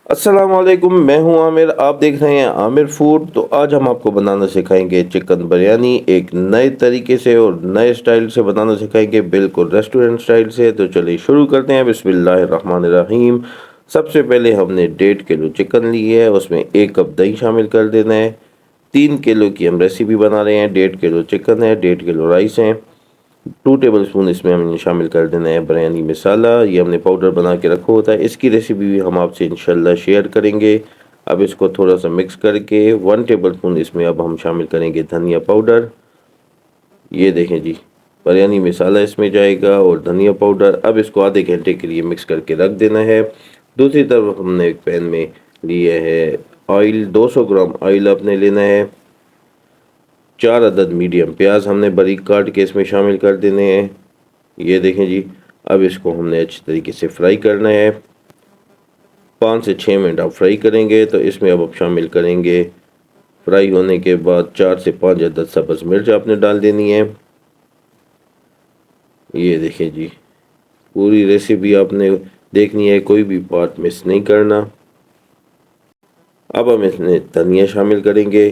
अस्सलाम वालेकुम, मैं हूं आमिर। आप देख रहे हैं आमिर फूड। तो आज हम आपको बनाना सिखाएंगे चिकन बिरयानी एक नए तरीके से और नए स्टाइल से बनाना सिखाएंगे, बिल्कुल रेस्टोरेंट स्टाइल से। तो चलिए शुरू करते हैं। बिस्मिल्लाहिर्रहमानिर्रहीम। सबसे पहले हमने 1.5 किलो चिकन ली है, उसमें 1 कप दही शामिल कर देना है। 3 किलो की हम रेसिपी बना रहे हैं। 1.5 किलो चिकन है, 1.5 किलो राइस है। 2 टेबल स्पून इसमें हमने शामिल कर देना है बिरयानी मसाला। ये हमने पाउडर बना के रखा होता है, इसकी रेसिपी भी हम आपसे इंशाल्लाह शेयर करेंगे। अब इसको थोड़ा सा मिक्स करके 1 टेबल स्पून इसमें अब हम शामिल करेंगे धनिया पाउडर। ये देखें जी, बिरयानी मसाला इसमें जाएगा और धनिया पाउडर। अब इसको आधे घंटे के लिए मिक्स करके रख देना है। दूसरी तरफ हमने एक पैन में लिए है ऑयल। 200 ग्राम ऑयल आपने लेना है। 4 अदद मीडियम प्याज हमने बारीक काट के इसमें शामिल कर देने हैं। ये देखें जी। अब इसको हमने अच्छी तरीके से फ्राई करना है। 5 से 6 मिनट आप फ्राई करेंगे तो इसमें अब आप शामिल करेंगे। फ्राई होने के बाद 4 से 5 अदद सब्ज़ मिर्च आपने डाल देनी है। ये देखें जी, पूरी रेसिपी आपने देखनी है, कोई भी पार्ट मिस नहीं करना। अब हम इसमें धनिया शामिल करेंगे।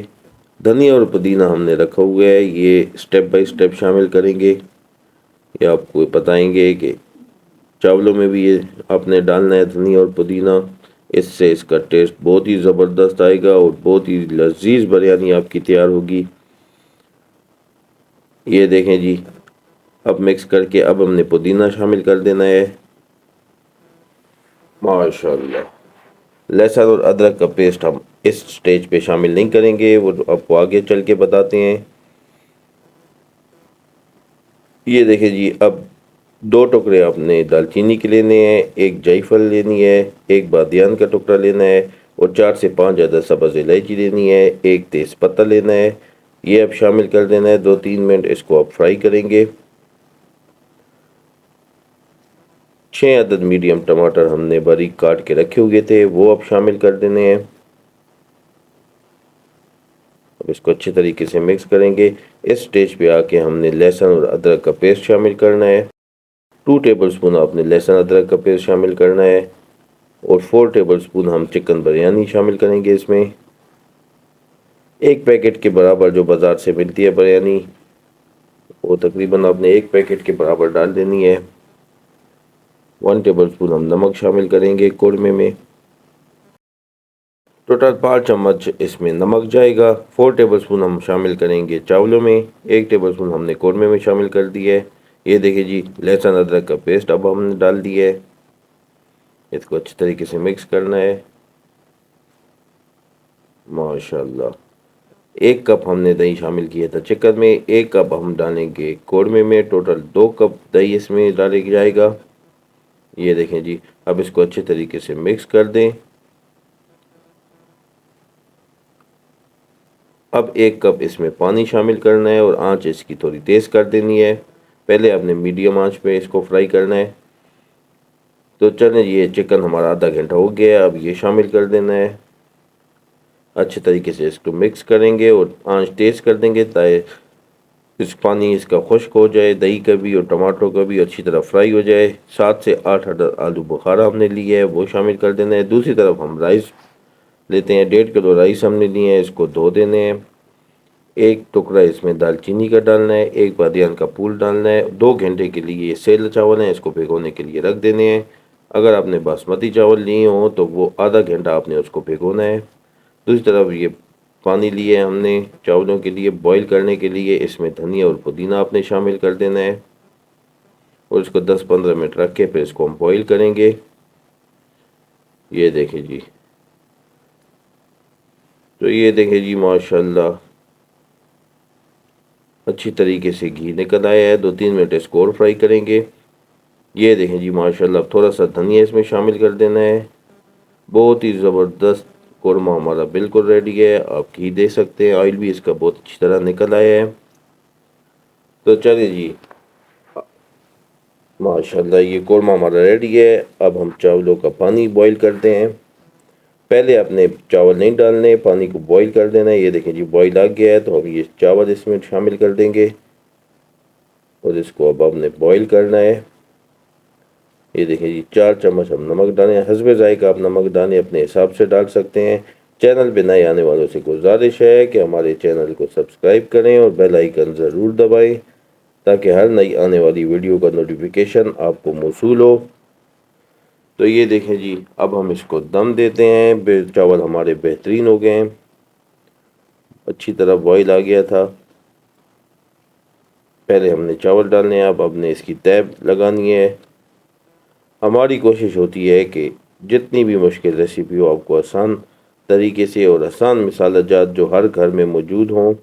धनिया और पुदीना हमने रखा हुआ है, ये स्टेप बाय स्टेप शामिल करेंगे। ये आपको बताएंगे कि चावलों में भी ये आपने डालना है धनिया और पुदीना। इससे इसका टेस्ट बहुत ही ज़बरदस्त आएगा और बहुत ही लजीज बिरयानी आपकी तैयार होगी। ये देखें जी, अब मिक्स करके अब हमने पुदीना शामिल कर देना है। माशाल्लाह। लहसुन और अदरक का पेस्ट हम इस स्टेज पे शामिल नहीं करेंगे, वो आपको आगे चल के बताते हैं। ये देखें जी, अब 2 टुकड़े आपने दालचीनी के लेने हैं, एक जायफल लेनी है, एक बादियान का टुकड़ा लेना है और 4 से 5 अदद सब्ज़ इलायची लेनी है, एक तेज़ पत्ता लेना है। ये अब शामिल कर देना है। 2-3 मिनट इसको आप फ्राई करेंगे। 6 अदद मीडियम टमाटर हमने बारीक काट के रखे हुए थे, वो अब शामिल कर देने हैं। अब इसको अच्छे तरीके से मिक्स करेंगे। इस स्टेज पे आके हमने लहसुन और अदरक का पेस्ट शामिल करना है। 2 टेबल स्पून आपने लहसुन अदरक का पेस्ट शामिल करना है और 4 टेबल स्पून हम चिकन बिरयानी शामिल करेंगे इसमें। एक पैकेट के बराबर जो बाज़ार से मिलती है बिरयानी, वो तकरीबन आपने एक पैकेट के बराबर डाल देनी है। 1 टेबल स्पून हम नमक शामिल करेंगे कौरमे में। टोटल 5 चम्मच इसमें नमक जाएगा। 4 टेबल स्पून हम शामिल करेंगे चावलों में। 1 टेबल स्पून हमने कौरमे में शामिल कर दिया है। ये देखिए जी, लहसुन अदरक का पेस्ट अब हमने डाल दिया है। इसको अच्छी तरीके से मिक्स करना है। माशाल्लाह। 1 कप हमने दही शामिल किया था चिकन में, 1 कप हम डालेंगे कौरमे में। टोटल 2 कप दही इसमें डाले जाएगा। ये देखें जी, अब इसको अच्छे तरीके से मिक्स कर दें। अब 1 कप इसमें पानी शामिल करना है और आंच इसकी थोड़ी तेज़ कर देनी है। पहले आपने मीडियम आंच पे इसको फ्राई करना है। तो चलें, ये चिकन हमारा आधा घंटा हो गया है, अब ये शामिल कर देना है। अच्छे तरीके से इसको मिक्स करेंगे और आंच तेज़ कर देंगे ताकि इस पानी इसका खुश्क हो जाए, दही का भी और टमाटरों का भी अच्छी तरह फ्राई हो जाए। 7 से 8 अदद आलू बुखारा हमने लिए है, वो शामिल कर देना है। दूसरी तरफ हम राइस लेते हैं। 1.5 किलो राइस हमने लिए हैं, इसको धो देने हैं। एक टुकड़ा इसमें दालचीनी का डालना है, एक बादियान का फूल डालना है। 2 घंटे के लिए ये सेल चावल हैं, इसको भिगोने के लिए रख देने हैं। अगर आपने बासमती चावल लिए हों तो वो आधा घंटा आपने उसको भिगोना है। दूसरी तरफ ये पानी लिए हमने चावलों के लिए बॉईल करने के लिए, इसमें धनिया और पुदीना आपने शामिल कर देना है और इसको 10-15 मिनट रख के फिर इसको हम बॉईल करेंगे। ये देखें जी, तो ये देखें जी, माशाल्लाह अच्छी तरीके से घी निकल आया है। 2-3 मिनट इसको और फ्राई करेंगे। ये देखें जी, माशाल्लाह थोड़ा सा धनिया इसमें शामिल कर देना है। बहुत ही ज़बरदस्त कौरमा हमारा बिल्कुल रेडी है। आप घी दे सकते हैं, ऑयल भी इसका बहुत अच्छी तरह निकल आया है। तो चलिए जी, माशाल्लाह ये कौरमा हमारा रेडी है। अब हम चावलों का पानी बॉईल करते हैं। पहले आपने चावल नहीं डालने, पानी को बॉईल कर देना है। ये देखें जी, बॉईल आ गया है तो हम ये चावल इसमें शामिल कर देंगे और इसको अब आपने बॉईल करना है। ये देखें जी 4 चम्मच हम नमक डालें। हस्बे ज़ायका आप नमक डालें अपने हिसाब से डाल सकते हैं। चैनल पे नए आने वालों से गुजारिश है कि हमारे चैनल को सब्सक्राइब करें और बेल आइकन ज़रूर दबाएं ताकि हर नई आने वाली वीडियो का नोटिफिकेशन आपको मौसूल हो। तो ये देखें जी अब हम इसको दम देते हैं। चावल हमारे बेहतरीन हो गए हैं, अच्छी तरह बॉईल आ गया था। पहले हमने चावल डालने हैं, अब हमने इसकी तय लगानी है। हमारी कोशिश होती है कि जितनी भी मुश्किल रेसिपी हो आपको आसान तरीके से और आसान मसाला जात जो हर घर में मौजूद हों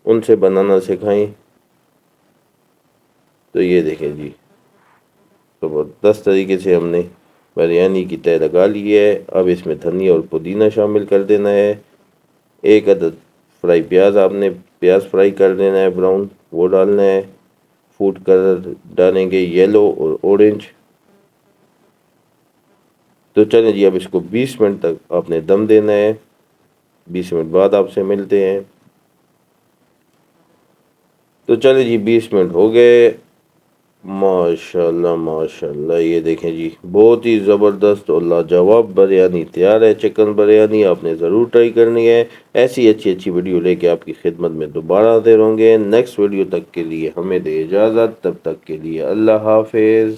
उनसे बनाना सिखाएं। तो ये देखें जी ज़बरदस्त तरीके से हमने बिरयानी की तय लगा ली है। अब इसमें धनिया और पुदीना शामिल कर देना है। 1 अदद फ्राई प्याज आपने प्याज फ्राई कर देना है ब्राउन, वो डालना है। फूड कलर डालेंगे येलो और ऑरेंज। तो चलें जी अब इसको 20 मिनट तक आपने दम देना है। 20 मिनट बाद आपसे मिलते हैं। तो चलें जी 20 मिनट हो गए। माशाल्लाह माशाल्लाह ये देखें जी बहुत ही ज़बरदस्त और लाजवाब बिरयानी तैयार है। चिकन बिरयानी आपने ज़रूर ट्राई करनी है। ऐसी अच्छी अच्छी वीडियो लेके आपकी खिदमत में दोबारा आते रहेंगे। नेक्स्ट वीडियो तक के लिए हमें दे इजाज़त, तब तक के लिए अल्लाह हाफिज़।